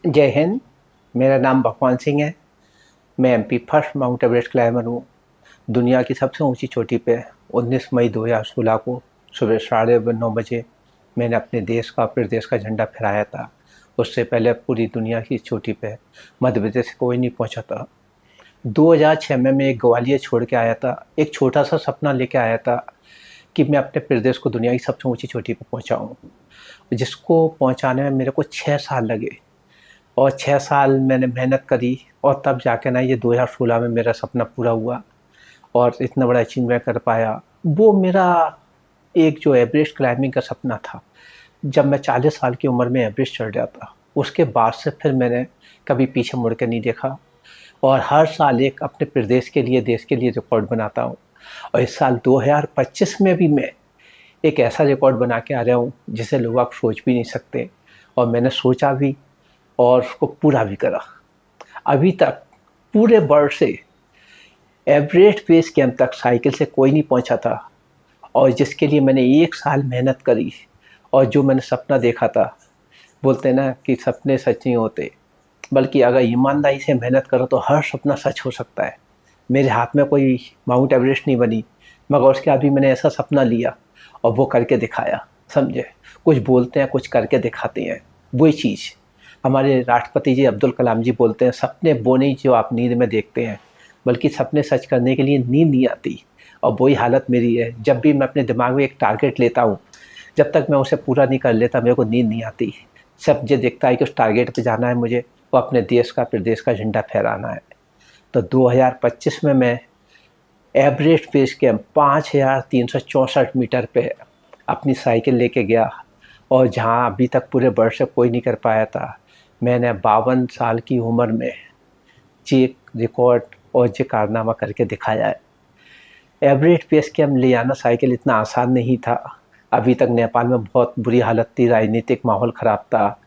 जय हिंद। मेरा नाम भगवान सिंह है। मैं MP first mount Everest climber हूँ। दुनिया की सबसे ऊंची चोटी पे 19 मई 2016 को सुबह 9:30 बजे मैंने अपने देश का फिर देश का झंडा फहराया था। उससे पहले पूरी दुनिया की चोटी पे मध्य प्रदेश से कोई नहीं पहुंचा था। 2006 में मैं एक ग्वालियर छोड़ के आया था। एक छोटा सा सपना लेके आया था कि मैं अपने प्रदेश को दुनिया की सबसे ऊंची चोटी पे पहुंचाऊं, जिसको पहुंचाने में मेरे को 6 साल लगे। और 6 साल मैंने मेहनत करी और तब जाके ना ये 2016 में मेरा सपना पूरा हुआ और इतना बड़ा अचीव मैं कर पाया। वो मेरा एक जो एवरेस्ट क्लाइंबिंग का सपना था, जब मैं 40 साल की उम्र में एवरेस्ट चढ़ गया था, उसके बाद से फिर मैंने कभी पीछे मुड़ के नहीं देखा और हर साल एक अपने प्रदेश के लिए, देश के लिए रिकॉर्ड बनाता हूँ। और इस साल 2025 में भी मैं एक ऐसा रिकॉर्ड बना के आ रहा हूँ जिसे लोग आप सोच भी नहीं सकते। और मैंने सोचा भी और उसको पूरा भी करा। अभी तक पूरे वर्ल्ड से एवरेस्ट बेस कैंप तक साइकिल से कोई नहीं पहुंचा था, और जिसके लिए मैंने 1 साल मेहनत करी और जो मैंने सपना देखा था। बोलते हैं ना कि सपने सच नहीं होते, बल्कि अगर ईमानदारी से मेहनत करो तो हर सपना सच हो सकता है। मेरे हाथ में कोई माउंट एवरेस्ट नहीं बनी, मगर उसके बाद भी मैंने ऐसा सपना लिया और वो करके दिखाया। समझे? कुछ बोलते हैं, कुछ करके दिखाते हैं। वही चीज़ हमारे राष्ट्रपति जी अब्दुल कलाम जी बोलते हैं, सपने वो नहीं जो आप नींद में देखते हैं, बल्कि सपने सच करने के लिए नींद नहीं आती। और वही हालत मेरी है। जब भी मैं अपने दिमाग में एक टारगेट लेता हूँ, जब तक मैं उसे पूरा नहीं कर लेता मेरे को नींद नहीं आती। सब ये दिखता है कि उस टारगेट पे जाना है मुझे, वो अपने देश का, प्रदेश का झंडा फहराना है। तो 2025 में मैं एवरेस्ट बेस कैंप 5,364 मीटर पे अपनी साइकिल लेके गया, और जहाँ अभी तक पूरे वर्ष से कोई नहीं कर पाया था। मैंने 52 साल की उम्र में ये रिकॉर्ड और ये कारनामा करके दिखाया है। एवरेस्ट बेस कैंप ले आना साइकिल इतना आसान नहीं था। अभी तक नेपाल में बहुत बुरी हालत थी, राजनीतिक माहौल ख़राब था।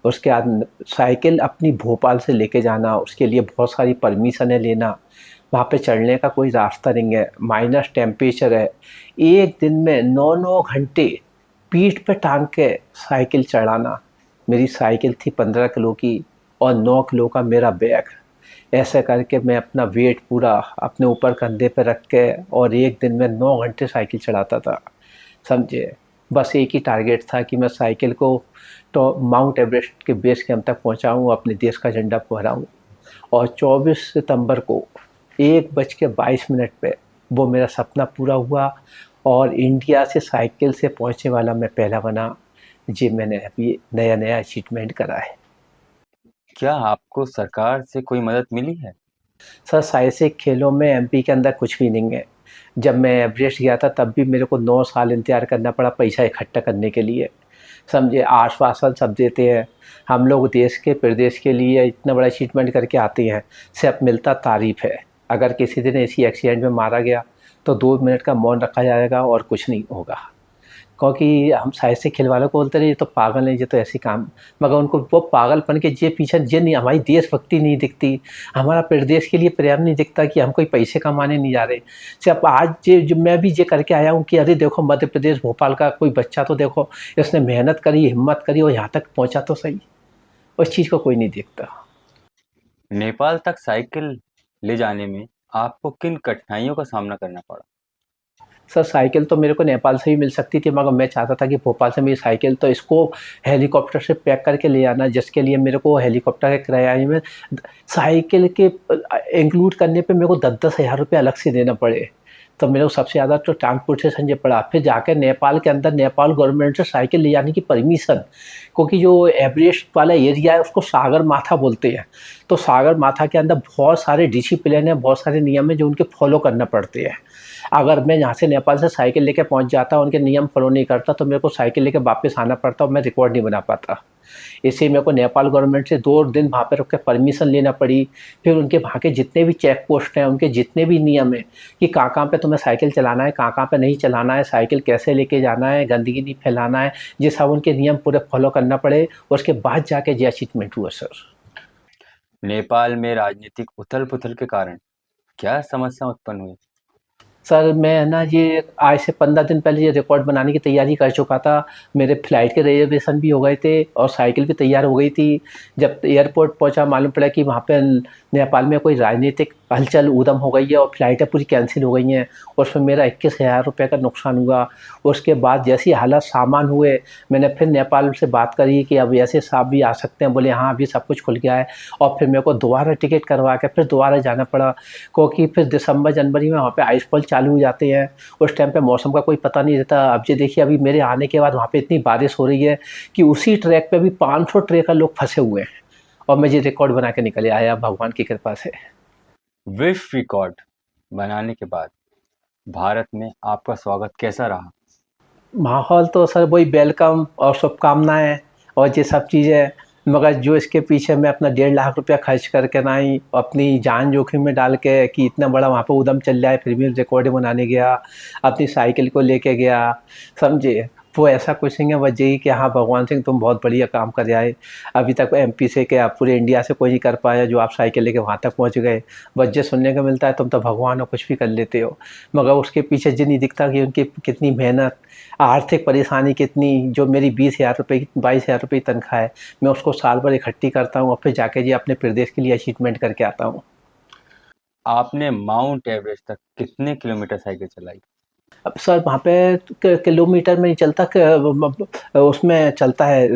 उसके बाद साइकिल अपनी भोपाल से लेके जाना, उसके लिए बहुत सारी परमिशनें लेना। वहाँ पे चढ़ने का कोई रास्ता नहीं है, माइनस टेम्परेचर है। एक दिन में 9-9 घंटे पीठ पे टांग के साइकिल चढ़ाना। मेरी साइकिल थी 15 किलो की और 9 किलो का मेरा बैग। ऐसे करके मैं अपना वेट पूरा अपने ऊपर कंधे पे रख के और एक दिन में 9 घंटे साइकिल चलाता था। समझे? बस एक ही टारगेट था कि मैं साइकिल को तो माउंट एवरेस्ट के बेस कैंप तक पहुंचाऊं, अपने देश का झंडा फहराऊं। और 24 सितंबर को 1:22 पे वो मेरा सपना पूरा हुआ और इंडिया से साइकिल से पहुंचने वाला मैं पहला बना। जी, मैंने अभी नया नया अचीवमेंट करा है। क्या आपको सरकार से कोई मदद मिली है? सर, साहसिक खेलों में एमपी के अंदर कुछ भी नहीं है। जब मैं एवरेस्ट गया था तब भी मेरे को 9 साल इंतजार करना पड़ा पैसा इकट्ठा करने के लिए। समझे? आश्वासन सब देते हैं। हम लोग देश के, प्रदेश के लिए इतना बड़ा अचीवमेंट करके आते हैं, सिर्फ मिलता तारीफ है। अगर किसी दिन ऐसी एक्सीडेंट में मारा गया तो 2 मिनट का मौन रखा जाएगा और कुछ नहीं होगा। क्योंकि हम साहसिक खेल वालों को बोलते रहे ये तो पागल है, ये तो ऐसे काम। मगर उनको वो पागलपन के जे पीछे जे नहीं, हमारी देशभक्ति नहीं दिखती, हमारा प्रदेश के लिए प्रेम नहीं दिखता कि हम कोई पैसे कमाने नहीं जा रहे। सिर्फ आज जे जो मैं भी ये करके आया हूँ कि अरे देखो, मध्य प्रदेश भोपाल का कोई बच्चा तो देखो, इसने मेहनत करी, हिम्मत करी और यहाँ तक पहुँचा तो सही। उस चीज़ को कोई नहीं देखता। नेपाल तक साइकिल ले जाने में आपको किन कठिनाइयों का सामना करना पड़ा? सर, साइकिल तो मेरे को नेपाल से ही मिल सकती थी, मगर मैं चाहता था कि भोपाल से मेरी साइकिल, तो इसको हेलीकॉप्टर से पैक करके ले आना, जिसके लिए मेरे को हेलीकॉप्टर के किराए में साइकिल के इंक्लूड करने पे मेरे को 10-10 हज़ार रुपये अलग से देना पड़े। तो मेरे को सबसे ज़्यादा तो ट्रांसपोर्टेशन ये पड़ा। फिर जाकर नेपाल के अंदर नेपाल गवर्नमेंट से साइकिल ले जाने की परमिशन, क्योंकि जो एवरेस्ट वाला एरिया है उसको सागर माथा बोलते हैं। तो सागर माथा के अंदर बहुत सारे डिसिप्लिन है, बहुत सारे नियम है जो उनके फॉलो करना पड़ते हैं। अगर मैं यहाँ से नेपाल से साइकिल लेके पहुँच जाता, उनके नियम फॉलो नहीं करता, तो मेरे को साइकिल लेके वापस आना पड़ता और मैं रिकॉर्ड नहीं बना पाता। इसलिए मेरे को नेपाल गवर्नमेंट से 2 दिन वहाँ पे रुक के परमिशन लेना पड़ी। फिर उनके वहाँ के जितने भी चेक पोस्ट हैं, उनके जितने भी नियम हैं कि कहाँ-कहाँ पे तुम्हें साइकिल चलाना है, कहाँ-कहाँ पे नहीं चलाना है, साइकिल कैसे लेके जाना है, गंदगी नहीं फैलाना है, ये सब उनके नियम पूरे फॉलो करना पड़े। उसके बाद जाके ये अचीवमेंट हुआ सर। नेपाल में राजनीतिक उथल-पुथल के कारण क्या समस्या उत्पन्न हुई? सर मैं ना ये आज से 15 दिन पहले ये रिकॉर्ड बनाने की तैयारी कर चुका था। मेरे फ्लाइट के रिजर्वेशन भी हो गए थे और साइकिल भी तैयार हो गई थी। जब एयरपोर्ट पहुंचा मालूम पड़ा कि वहाँ पे नेपाल में कोई राजनीतिक हलचल ऊधम हो गई है और फ्लाइटें पूरी कैंसिल हो गई हैं। उसमें मेरा 21,000 रुपये का नुकसान हुआ। उसके बाद जैसे ही हालात सामान हुए, मैंने फिर नेपाल से बात करी कि अब ऐसे साहब भी आ सकते हैं। बोले हाँ अभी सब कुछ खुल गया है। और फिर मेरे को दोबारा टिकट करवा के फिर दोबारा जाना पड़ा, क्योंकि फिर दिसंबर जनवरी में वहाँ पे आइस फॉल चालू हो जाते हैं। उस टाइम पे मौसम का कोई पता नहीं रहता। अब ये देखिए अभी मेरे आने के बाद वहाँ पे इतनी बारिश हो रही है कि उसी ट्रैक पे भी 500 ट्रैकर लोग फंसे हुए हैं और मैं ये रिकॉर्ड बना के निकले आया भगवान की कृपा से। विश्व रिकॉर्ड बनाने के बाद भारत में आपका स्वागत कैसा रहा? माहौल तो सर वही वेलकम और शुभकामनाएं और ये सब चीज़ें, मगर जो इसके पीछे मैं अपना 1.5 लाख रुपया खर्च करके ना ही अपनी जान जोखिम में डाल के कि इतना बड़ा वहाँ पे उद्यम चल रहा है, फिर भी रिकॉर्ड बनाने गया, अपनी साइकिल को लेके गया, समझे। वो ऐसा कुछ नहीं है, बस यही कि हाँ भगवान सिंह तुम बहुत बढ़िया काम कर आए। अभी तक एमपी से क्या पूरे इंडिया से कोई नहीं कर पाया जो आप साइकिल लेके वहाँ तक पहुँच गए। बस ये सुनने को मिलता है तुम तो भगवान हो, कुछ भी कर लेते हो, मगर उसके पीछे ये नहीं दिखता कि उनकी कितनी मेहनत, आर्थिक परेशानी कितनी। जो मेरी 20,000 रुपये की 22,000 रुपये की तनख्वाह है, मैं उसको साल भर इकट्ठी करता हूँ और फिर जाके जी अपने प्रदेश के लिए अचीवमेंट करके आता हूँ। आपने माउंट एवरेस्ट तक कितने किलोमीटर साइकिल चलाई? अब सर वहाँ पे किलोमीटर में नहीं चलता, उसमें चलता है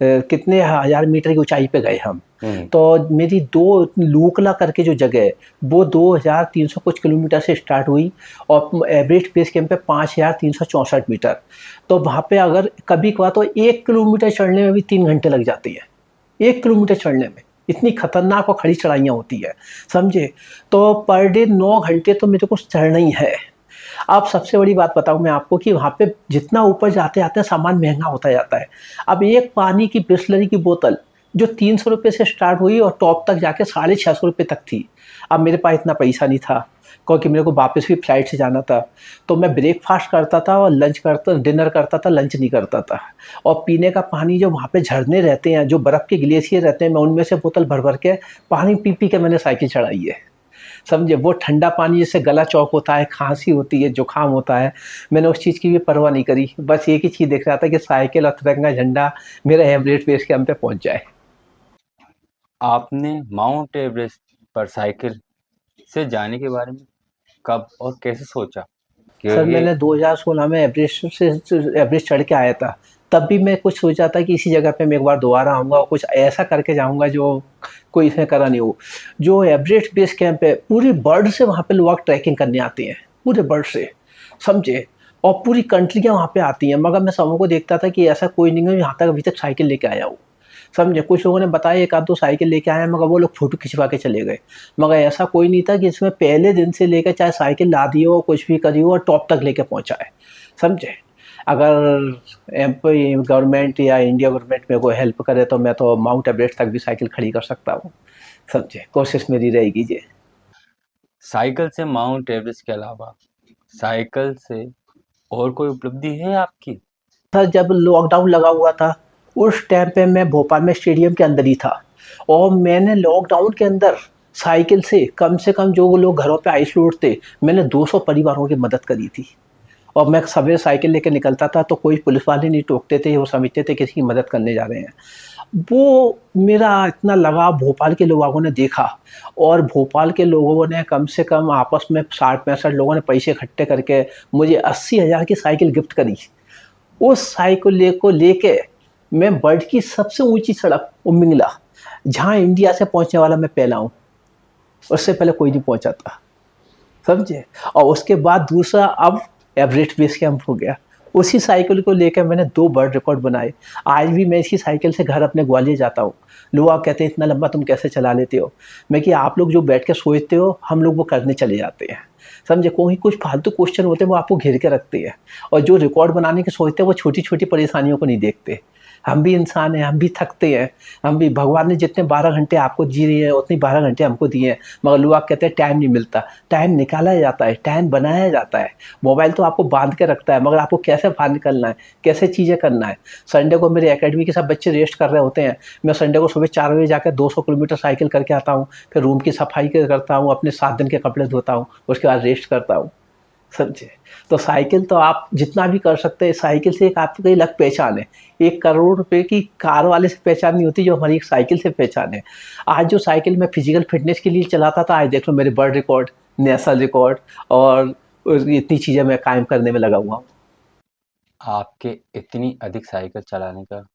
कितने हज़ार मीटर की ऊंचाई पे गए हम। तो मेरी 2 लूकला करके जो जगह है वो 2,300 कुछ किलोमीटर से स्टार्ट हुई और एवरेस्ट बेस कैंप पे 5,364 मीटर। तो वहाँ पे अगर कभी कभार तो 1 किलोमीटर चढ़ने में भी 3 घंटे लग जाते हैं। 1 किलोमीटर चढ़ने में इतनी खतरनाक और खड़ी चढ़ाइयाँ होती है, समझे। तो पर डे 9 घंटे तो मेरे को चढ़ना ही है। अब सबसे बड़ी बात बताऊँ मैं आपको कि वहाँ पे जितना ऊपर जाते आते सामान महंगा होता जाता है। अब एक पानी की बिसलरी की बोतल जो 300 रुपये से स्टार्ट हुई और टॉप तक जाके 650 रुपये तक थी। अब मेरे पास इतना पैसा नहीं था क्योंकि मेरे को वापस भी फ्लाइट से जाना था। तो मैं ब्रेकफास्ट करता था और लंच करता, डिनर करता था, लंच नहीं करता था। और पीने का पानी जो वहाँ पे झरने रहते हैं, जो बर्फ़ के ग्लेशियर रहते हैं, मैं उनमें से बोतल भर भर के पानी पी पी के मैंने साइकिल चढ़ाई है, समझे। वो ठंडा पानी जिससे गला चौक होता है, खांसी होती है, जुकाम होता है, मैंने उस चीज़ की भी परवाह नहीं करी। बस एक ही चीज़ देख रहा था कि साइकिल और तिरंगा झंडा मेरा एवरेस्ट बेस कैंप पे पहुंच जाए। आपने माउंट एवरेस्ट पर साइकिल से जाने के बारे में कब और कैसे सोचा कि सर ये मैंने 2016 में एवरेस्ट चढ़ के आया था। तब भी मैं कुछ सोचा था कि इसी जगह पे मैं एक बार दोबारा आऊँगा और कुछ ऐसा करके जाऊँगा जो कोई इसने करा नहीं हो। जो एवरेस्ट बेस कैंप है पूरी वर्ल्ड से वहाँ पे लोग ट्रैकिंग करने आते हैं, पूरे वर्ल्ड से, समझे। और पूरी कंट्रियाँ वहाँ पे आती हैं, मगर मैं सबों को देखता था कि ऐसा कोई नहीं है यहाँ तक अभी तक साइकिल लेके आया हो, समझे। कुछ लोगों ने बताया 1 आध 2 साइकिल लेके आए हैं, मगर वो लोग फ़ोटो खिंचवा के चले गए। मगर ऐसा कोई नहीं था कि इसमें पहले दिन से लेकर चाहे साइकिल ला दी हो, कुछ भी करी हो और टॉप तक लेके पहुँचा है, समझे। अगर एमपी गवर्नमेंट या इंडिया गवर्नमेंट मेरे को हेल्प करे तो मैं तो माउंट एवरेस्ट तक भी साइकिल खड़ी कर सकता हूँ, समझे। कोशिश मेरी रहेगी ये। साइकिल से माउंट एवरेस्ट के अलावा साइकिल से और कोई उपलब्धि है आपकी? था जब लॉकडाउन लगा हुआ था उस टाइम पे मैं भोपाल में स्टेडियम के अंदर ही था और मैंने लॉकडाउन के अंदर साइकिल से कम जो वो लोग घरों पे आइसोलेट थे, मैंने 200 परिवारों की मदद करी थी। और मैं सवेरे साइकिल लेके निकलता था तो कोई पुलिस वाले नहीं टोकते थे, वो समझते थे किसी की मदद करने जा रहे हैं। वो मेरा इतना लगाव भोपाल के लोगों ने देखा और भोपाल के लोगों ने कम से कम आपस में 60-65 लोगों ने पैसे इकट्ठे करके मुझे 80,000 की साइकिल गिफ्ट करी। उस साइकिल को लेके मैं वर्ल्ड की सबसे ऊंची सड़क उमिंगला, जहाँ इंडिया से पहुँचने वाला मैं पहला हूँ, उससे पहले कोई नहीं पहुँचा था, समझे। और उसके बाद दूसरा अब एवरेस्ट बेस कैंप हो गया। उसी साइकिल को लेकर मैंने 2 वर्ल्ड रिकॉर्ड बनाए। आज भी मैं इसी साइकिल से घर अपने ग्वालियर जाता हूँ। लोग कहते हैं इतना लंबा तुम कैसे चला लेते हो। मैं कि आप लोग जो बैठ के सोचते हो हम लोग वो करने चले जाते हैं, समझे। कोई कुछ फालतू क्वेश्चन होते हैं वो आपको घेर के रखते हैं और जो रिकॉर्ड बनाने के सोचते हैं वो छोटी छोटी परेशानियों को नहीं देखते। हम भी इंसान हैं, हम भी थकते हैं, हम भी, भगवान ने जितने 12 घंटे आपको जी रही है उतनी 12 घंटे हमको दिए हैं, मगर लोग आप कहते हैं टाइम नहीं मिलता। टाइम निकाला जाता है, टाइम बनाया जाता है। मोबाइल तो आपको बांध के रखता है, मगर आपको कैसे बाहर निकलना है, कैसे चीज़ें करना है। संडे को मेरे एकेडमी के सब बच्चे रेस्ट कर रहे होते हैं, मैं संडे को सुबह 4 बजे जाकर 200 किलोमीटर साइकिल करके आता हूँ, फिर रूम की सफाई करता हूँ, अपने 7 दिन के कपड़े धोता हूँ, उसके बाद रेस्ट करता हूँ। समझे। तो साइकिल तो आप जितना भी कर सकते हैं, साइकिल से एक आपकी अलग पहचान है। 1 करोड़ रुपए की कार वाले से पहचान नहीं होती जो हमारी एक साइकिल से पहचान है। आज जो साइकिल मैं फिजिकल फिटनेस के लिए चलाता था, आज देख लो मेरे वर्ल्ड रिकॉर्ड, नेशनल रिकॉर्ड और इतनी चीज़ें मैं कायम करने में लगा हुआ हूँ। आपके इतनी अधिक साइकिल चलाने का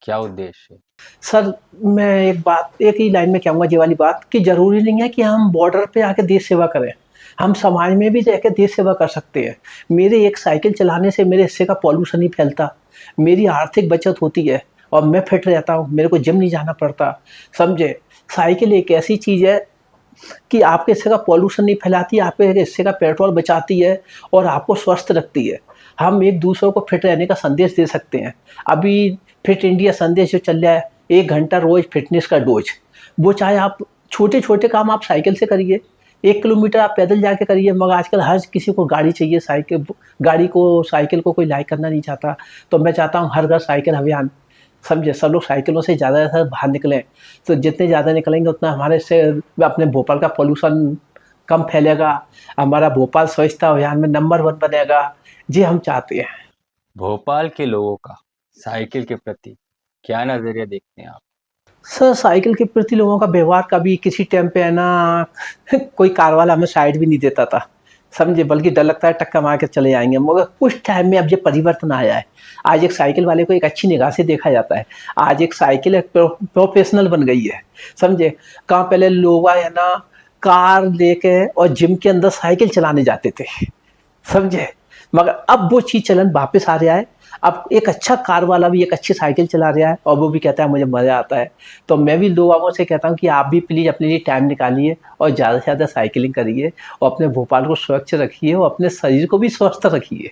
क्या उद्देश्य है? सर, मैं एक ही लाइन में कहूँगा ये वाली बात कि ज़रूरी नहीं है कि हम बॉर्डर पे आके देश सेवा करें। हम समाज में भी जाके देश सेवा कर सकते हैं। मेरे एक साइकिल चलाने से मेरे हिस्से का पॉल्यूशन नहीं फैलता, मेरी आर्थिक बचत होती है और मैं फिट रहता हूँ, मेरे को जिम नहीं जाना पड़ता, समझे? साइकिल एक ऐसी चीज़ है कि आपके हिस्से का पॉल्यूशन नहीं फैलाती, आपके हिस्से का पेट्रोल बचाती है और आपको स्वस्थ रखती है। हम एक दूसरे को फिट रहने का संदेश दे सकते हैं। अभी फिट इंडिया संदेश जो चल रहा है, 1 घंटा रोज़ फिटनेस का डोज, वो चाहे आप छोटे-छोटे काम आप साइकिल से करिए, 1 किलोमीटर आप पैदल जाके करिए, मगर आजकल हर किसी को गाड़ी चाहिए, साइकिल को कोई लाइक करना नहीं चाहता। तो मैं चाहता हूँ हर घर साइकिल अभियान, समझे? सब लोग साइकिलों से ज़्यादा से बाहर निकलें, तो जितने ज़्यादा निकलेंगे उतना हमारे से अपने भोपाल का पॉल्यूशन कम फैलेगा, हमारा भोपाल स्वच्छता अभियान में नंबर 1 बनेगा। ये हम चाहते हैं। भोपाल के लोगों का साइकिल के प्रति क्या नज़रिया देखते हैं आप? सर, साइकिल के प्रति लोगों का व्यवहार कभी किसी टाइम पे है ना कोई कार वाला हमें साइड भी नहीं देता था, समझे? बल्कि डर लगता है टक्कर मार के चले जाएँगे, मगर कुछ टाइम में अब ये परिवर्तन आया है। आज एक साइकिल वाले को एक अच्छी निगाह से देखा जाता है। आज एक साइकिल एक प्रोफ़ेशनल बन गई है, समझे? कहाँ पहले लोग है ना कार लेके और जिम के अंदर साइकिल चलाने जाते थे, समझे? मगर अब वो चीज़ चलन वापस आ रहा है। अब एक अच्छा कार वाला भी एक अच्छी साइकिल चला रहा है और वो भी कहता है मुझे मज़ा आता है। तो मैं भी लोगों से कहता हूँ कि आप भी प्लीज़ अपने लिए टाइम निकालिए और ज़्यादा से ज़्यादा साइकिलिंग करिए और अपने भोपाल को स्वच्छ रखिए और अपने शरीर को भी स्वस्थ रखिए।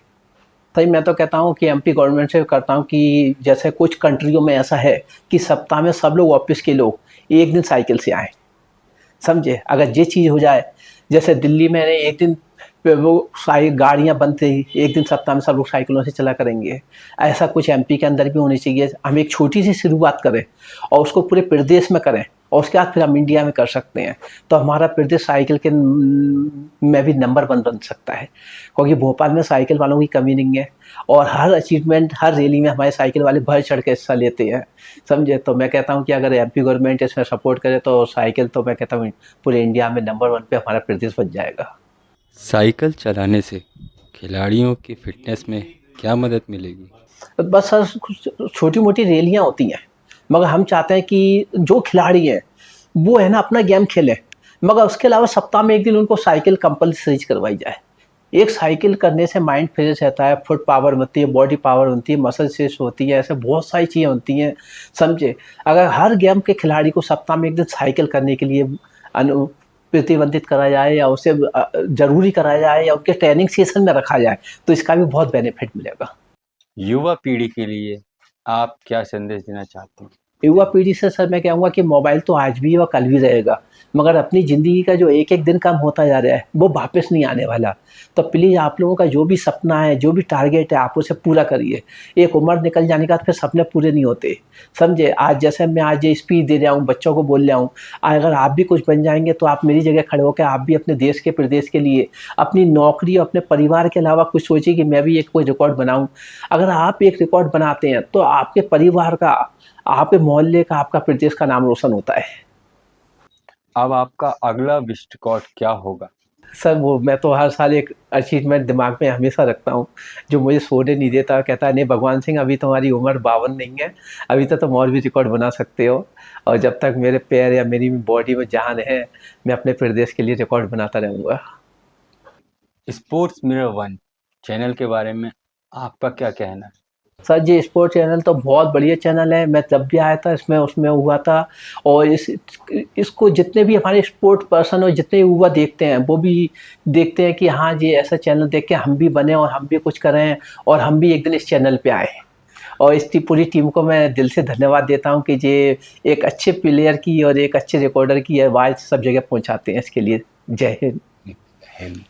भाई मैं तो कहता हूँ कि एमपी गवर्नमेंट से करता हूँ कि जैसे कुछ कंट्रियों में ऐसा है कि सप्ताह में सब लोग ऑफिस के लोग 1 दिन साइकिल से आएँ, समझे? अगर ये चीज़ हो जाए, जैसे दिल्ली में एक दिन पे वो सारी गाड़ियाँ बंद थी, एक दिन सप्ताह में सब लोग साइकिलों से चला करेंगे। ऐसा कुछ एमपी के अंदर भी होनी चाहिए। हम एक छोटी-सी शुरुआत करें और उसको पूरे प्रदेश में करें और उसके बाद फिर हम इंडिया में कर सकते हैं। तो हमारा प्रदेश साइकिल के में भी नंबर 1 बन सकता है, क्योंकि भोपाल में साइकिल वालों की कमी नहीं है और हर अचीवमेंट, हर रैली में हमारे साइकिल वाले बढ़-चढ़ के हिस्सा लेते हैं, समझे? तो मैं कहता हूँ कि अगर एमपी गवर्नमेंट इसमें सपोर्ट करे तो साइकिल तो मैं कहता हूँ पूरे इंडिया में नंबर 1 पे हमारा प्रदेश बन जाएगा। साइकिल चलाने से खिलाड़ियों की फिटनेस में क्या मदद मिलेगी? बस सर कुछ छोटी-मोटी रैलियाँ होती हैं, मगर हम चाहते हैं कि जो खिलाड़ी हैं, वो है ना अपना गेम खेलें, मगर उसके अलावा सप्ताह में 1 दिन उनको साइकिल कंपल्सरी करवाई जाए। एक साइकिल करने से माइंड फ्रेश रहता है, फुट पावर बनती है, बॉडी पावर बनती है, मसल स्ट्रेच होती है, ऐसे बहुत सारी चीज़ें होती हैं, समझे? अगर हर गेम के खिलाड़ी को सप्ताह में 1 दिन साइकिल करने के लिए प्रतिबंधित करा जाए या उसे ज़रूरी कराया जाए या उनके ट्रेनिंग सेशन में रखा जाए, तो इसका भी बहुत बेनिफिट मिलेगा। युवा पीढ़ी के लिए आप क्या संदेश देना चाहते हैं? युवा पीढ़ी से सर मैं कहूँगा कि मोबाइल तो आज भी है और कल भी रहेगा, मगर अपनी ज़िंदगी का जो एक-एक दिन कम होता जा रहा है, वो वापस नहीं आने वाला। तो प्लीज़ आप लोगों का जो भी सपना है, जो भी टारगेट है, आप उसे पूरा करिए। एक उम्र निकल जाने के बाद फिर सपने पूरे नहीं होते, समझे? आज जैसे मैं आज ये स्पीच दे रहा हूँ, बच्चों को बोल रहा हूँ, अगर आप भी कुछ बन जाएँगे तो आप मेरी जगह खड़े होके आप भी अपने देश के, प्रदेश के लिए, अपनी नौकरी और अपने परिवार के अलावा कुछ सोचिए कि मैं भी एक कोई रिकॉर्ड बनाऊँ। अगर आप एक रिकॉर्ड बनाते हैं, तो आपके परिवार का, आपके मोहल्ले का, आपका प्रदेश का नाम रोशन होता है। अब आपका अगला विश्व रिकॉर्ड क्या होगा? सर वो मैं तो हर साल एक अचीवमेंट दिमाग में हमेशा रखता हूँ, जो मुझे सोने नहीं देता, कहता है नहीं भगवान सिंह अभी तुम्हारी उम्र 52 नहीं है, अभी तो तुम और भी रिकॉर्ड बना सकते हो और जब तक मेरे पैर या मेरी बॉडी में जान है, मैं अपने प्रदेश के लिए रिकॉर्ड बनाता रहूँगा। स्पोर्ट्स मिरर 1 चैनल के बारे में आपका क्या कहना है? सर ये स्पोर्ट चैनल तो बहुत बढ़िया चैनल है, मैं जब भी आया था इसमें उसमें हुआ था और इसको जितने भी हमारे स्पोर्ट पर्सन और जितने युवा देखते हैं वो भी देखते हैं कि हाँ जी ऐसा चैनल देख के हम भी बने और हम भी कुछ करें और हम भी एक दिन इस चैनल पे आए। और इस पूरी टीम को मैं दिल से धन्यवाद देता हूँ कि ये एक अच्छे प्लेयर की और एक अच्छे रिकॉर्डर की आवाज़ सब जगह पहुँचाते हैं, इसके लिए जय हिंद।